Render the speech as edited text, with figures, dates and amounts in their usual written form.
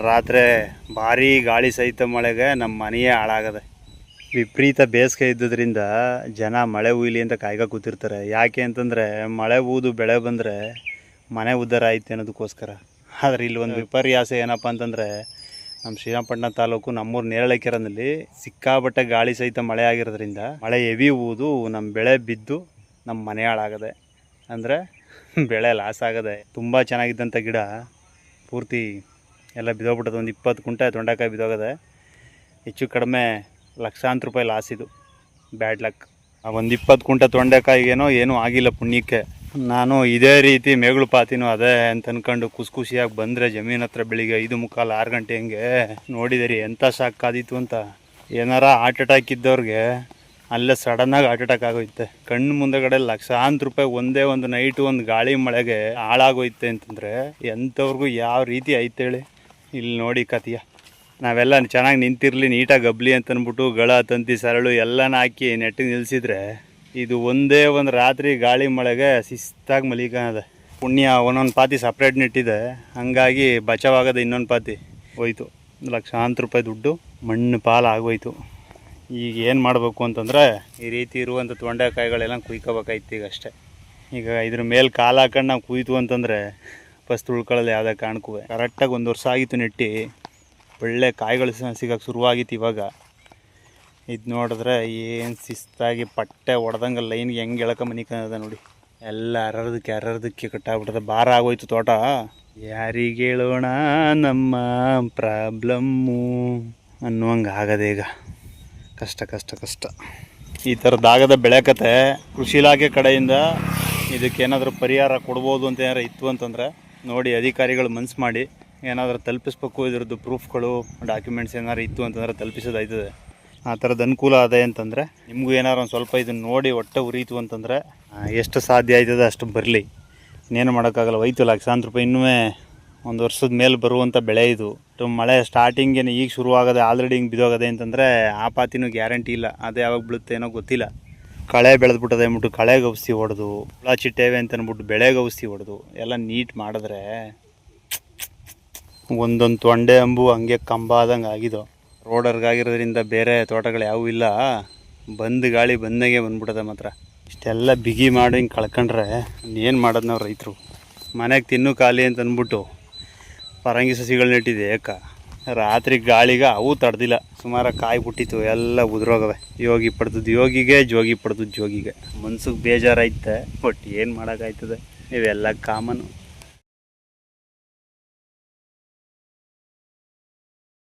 ರಾತ್ರಿ ಭಾರೀ ಗಾಳಿ ಸಹಿತ ಮಳೆಗೆ ನಮ್ಮ ಮನೆಯೇ ಹಾಳಾಗದೆ. ವಿಪರೀತ ಬೇಸಿಗೆ ಇದ್ದದ್ರಿಂದ ಜನ ಮಳೆ ಹುಯ್ಲಿ ಅಂತ ಕಾಯ್ಕ ಕೂತಿರ್ತಾರೆ. ಯಾಕೆ ಅಂತಂದರೆ ಮಳೆ ಹೂದು ಬೆಳೆ ಬಂದರೆ ಮನೆ ಉದ್ಧಾರ ಐತೆ ಅನ್ನೋದಕ್ಕೋಸ್ಕರ. ಆದರೆ ಇಲ್ಲಿ ಒಂದು ವಿಪರ್ಯಾಸ ಏನಪ್ಪ ಅಂತಂದರೆ ನಮ್ಮ ಶ್ರೀರಂಗಪಟ್ಟಣ ತಾಲೂಕು ನಮ್ಮೂರು ನೇರಳೆಕೆರೆನಲ್ಲಿ ಸಿಕ್ಕಾಬಟ್ಟೆ ಗಾಳಿ ಸಹಿತ ಮಳೆ ಆಗಿರೋದ್ರಿಂದ ಮಳೆ ಹೆವಿ ಹೂದು ನಮ್ಮ ಬೆಳೆ ಬಿದ್ದು ನಮ್ಮ ಮನೆ ಹಾಳಾಗದೆ. ಅಂದರೆ ಬೆಳೆ ಲಾಸ್ ಆಗದೆ. ತುಂಬ ಚೆನ್ನಾಗಿದ್ದಂಥ ಗಿಡ ಪೂರ್ತಿ ಎಲ್ಲ ಬಿದ್ದೋಗ್ಬಿಟ್ಟದೆ. ಒಂದು 20 ಕುಂಟೆ ತೊಂಡೆಕಾಯಿ ಬಿದ್ದೋಗದೆ. ಹೆಚ್ಚು ಕಡಿಮೆ ಲಕ್ಷಾಂತರ ರೂಪಾಯಿ ಲಾಸ್ ಇದು. Bad luck. ಒಂದು 20 ಕುಂಟೆ ತೊಂಡೆಕಾಯಿಗೇನೋ ಏನೂ ಆಗಿಲ್ಲ ಪುಣ್ಯಕ್ಕೆ. ನಾನು ಇದೇ ರೀತಿ ಮೇಗಳು ಪಾತಿನೂ ಅದೇ ಅಂತ ಅಂದ್ಕೊಂಡು ಖುಷಿಯಾಗಿ ಬಂದರೆ ಜಮೀನು ಹತ್ರ ಬೆಳಿಗ್ಗೆ 5:45 6 ಗಂಟೆ ಹಂಗೆ ನೋಡಿದಿರಿ ಎಂಥ ಶಾಕ್ ಕಾದಿತ್ತು ಅಂತ. ಏನಾರ ಹಾರ್ಟ್ ಅಟ್ಯಾಕ್ ಇದ್ದವ್ರಿಗೆ ಅಲ್ಲೇ ಸಡನ್ನಾಗಿ ಹಾರ್ಟ್ ಅಟ್ಯಾಕ್ ಆಗೋಯ್ತೆ. ಕಣ್ಣು ಮುಂದೆಗಡೆ ಲಕ್ಷಾಂತರ ರೂಪಾಯಿ ಒಂದೇ ಒಂದು ನೈಟು ಒಂದು ಗಾಳಿ ಮಳೆಗೆ ಹಾಳಾಗೋಯ್ತೆ ಅಂತಂದರೆ ಎಂಥವ್ರಿಗೂ ಯಾವ ರೀತಿ ಐತೆ ಹೇಳಿ. ಇಲ್ಲಿ ನೋಡಿ ಕತಿಯ ನಾವೆಲ್ಲ ಚೆನ್ನಾಗಿ ನಿಂತಿರಲಿ ನೀಟಾಗಿ ಗಬ್ಲಿ ಅಂತಂದ್ಬಿಟ್ಟು ಗಳ ತಂತಿ ಸರಳು ಎಲ್ಲನ ಹಾಕಿ ನೆಟ್ಟಿಗೆ ನಿಲ್ಲಿಸಿದ್ರೆ ಇದು ಒಂದೇ ಒಂದು ರಾತ್ರಿ ಗಾಳಿ ಮಳೆಗೆ ಶಿಸ್ತಾಗಿ ಮಲಿಕದ. ಪುಣ್ಯ ಒಂದೊಂದು ಪಾತಿ ಸಪ್ರೇಟ್ ನೆಟ್ಟಿದೆ, ಹಂಗಾಗಿ ಬಚಾವಾಗದೆ ಇನ್ನೊಂದು ಪಾತಿ ಹೋಯ್ತು. ಲಕ್ಷಾಂತರ ರೂಪಾಯಿ ದುಡ್ಡು ಮಣ್ಣು ಪಾಲು ಆಗೋಯ್ತು. ಈಗ ಏನು ಮಾಡಬೇಕು ಅಂತಂದರೆ ಈ ರೀತಿ ಇರುವಂಥ ತೊಂಡೆಕಾಯಿಗಳೆಲ್ಲ ಕುಯ್ಕೋಬೇಕಾಯ್ತು ಈಗ ಅಷ್ಟೇ. ಈಗ ಇದ್ರ ಮೇಲೆ ಕಾಲು ಹಾಕೊಂಡು ನಾವು ಕುಯ್ತು ಅಂತಂದರೆ ಫಸ್ಟ್ ಉಳ್ಕೊಳ್ಳೋದು ಯಾವುದೇ ಕಾರಣಕ್ಕೂ. ಕರೆಕ್ಟಾಗಿ 1 ವರ್ಷ ಆಗಿತ್ತು ನೆಟ್ಟು, ಒಳ್ಳೆ ಕಾಯಿಗಳು ಸಿಗೋಕ್ಕೆ ಶುರುವಾಗಿತ್ತು. ಇವಾಗ ಇದು ನೋಡಿದ್ರೆ ಏನು ಶಿಸ್ತಾಗಿ ಪಟ್ಟೆ ಹೊಡೆದಂಗೆ ಲೈನ್ಗೆ ಹೆಂಗೆ ಎಳ್ಕ ಮನಿಕದ ನೋಡಿ. ಎಲ್ಲ ಅರದಕ್ಕೆ ಕಟ್ಟಾಗ್ಬಿಟ್ಟದೆ. ಭಾರ ಆಗೋಯ್ತು ತೋಟ. ಯಾರಿಗೆ ಹೇಳೋಣ ನಮ್ಮ ಪ್ರಾಬ್ಲಮ್ಮು ಅನ್ನುವಂಗೆ ಆಗದೆ. ಈಗ ಕಷ್ಟ ಈ ಥರದ್ದಾಗದ ಬೆಳೆ ಕತೆ. ಕೃಷಿ ಇಲಾಖೆ ಕಡೆಯಿಂದ ಇದಕ್ಕೇನಾದರೂ ಪರಿಹಾರ ಕೊಡ್ಬೋದು ಅಂತ ಏನಾರು ಇತ್ತು ಅಂತಂದರೆ ನೋಡಿ, ಅಧಿಕಾರಿಗಳು ಮನ್ಸು ಮಾಡಿ ಏನಾದರೂ ತಲುಪಿಸ್ಬೇಕು. ಇದ್ರದ್ದು ಪ್ರೂಫ್ಗಳು ಡಾಕ್ಯುಮೆಂಟ್ಸ್ ಏನಾರು ಇತ್ತು ಅಂತಂದರೆ ತಲುಪಿಸೋದಾಯ್ತದೆ. ಆ ಥರದ್ದು ಅನುಕೂಲ ಅದೇ ಅಂತಂದರೆ ನಿಮಗೂ ಏನಾರು ಒಂದು ಸ್ವಲ್ಪ ಇದನ್ನು ನೋಡಿ ಹೊಟ್ಟೆ ಉರಿಯಿತು ಅಂತಂದರೆ ಎಷ್ಟು ಸಾಧ್ಯ ಆಯ್ತದೆ ಅಷ್ಟು ಬರಲಿ. ಇನ್ನೇನು ಮಾಡೋಕ್ಕಾಗಲ್ಲ. ಹೋಯ್ತು ಲಕ್ಷಾಂತರ ರೂಪಾಯಿ. ಇನ್ನೂ 1 ವರ್ಷದ ಮೇಲೆ ಬರುವಂಥ ಬೆಳೆ ಇದು. ಮಳೆ ಸ್ಟಾರ್ಟಿಂಗೇನು ಈಗ ಶುರುವಾಗದೆ ಆಲ್ರೆಡಿ ಹಿಂಗೆ ಬಿದ್ದೋಗದೆ ಅಂತಂದರೆ ಆ ಪಾತಿನೂ ಗ್ಯಾರಂಟಿ ಇಲ್ಲ. ಅದು ಯಾವಾಗ ಬೀಳುತ್ತೆ ಏನೋ ಗೊತ್ತಿಲ್ಲ. ಕಳೆ ಬೆಳೆದ್ಬಿಟ್ಟದೆ ಅಂದ್ಬಿಟ್ಟು ಕಳೆಗೆ ಔಷಧಿ ಹೊಡೆದು, ಹುಳ ಚಿಟ್ಟೇವೆ ಅಂತ ಅಂದ್ಬಿಟ್ಟು ಬೆಳೆಗೆ ಔಷಧಿ ಹೊಡೆದು ಎಲ್ಲ ನೀಟ್ ಮಾಡಿದ್ರೆ ಒಂದೊಂದು ತೊಂಡೆ ಅಂಬು ಹಂಗೆ ಕಂಬ ಆದಂಗೆ ಆಗಿದ್ದು. ರೋಡರ್ಗಾಗಿರೋದ್ರಿಂದ ಬೇರೆ ತೋಟಗಳು ಯಾವೂ ಇಲ್ಲ. ಬಂದು ಗಾಳಿ ಬಂದಾಗೆ ಬಂದ್ಬಿಟ್ಟದೆ. ಮಾತ್ರ ಇಷ್ಟೆಲ್ಲ ಬಿಗಿ ಮಾಡಿ ಹಿಂಗೆ ಕಳ್ಕೊಂಡ್ರೆ ಏನು ಮಾಡೋದು ನಾವು ರೈತರು? ಮನೆಗೆ ತಿನ್ನು ಖಾಲಿ ಅಂತ ಅಂದ್ಬಿಟ್ಟು ಪರಂಗಿ ಸಸಿಗಳು ನೆಟ್ಟಿದೆ. ರಾತ್ರಿ ಗಾಳಿಗೆ ಅವು ತಡೆದಿಲ್ಲ. ಸುಮಾರು ಕಾಯಿ ಬಿಟ್ಟಿತ್ತು, ಎಲ್ಲ ಉದುರೋಗವೆ. ಯೋಗಿ ಪಡ್ದದ್ದು ಯೋಗಿಗೆ, ಜೋಗಿ ಪಡ್ದದ್ದು ಜೋಗಿಗೆ. ಮನ್ಸಿಗೆ ಬೇಜಾರಾಯ್ತೆ. ಬಟ್ ಏನು ಮಾಡೋಕ್ಕಾಯ್ತದೆ, ಇವೆಲ್ಲ ಕಾಮನು.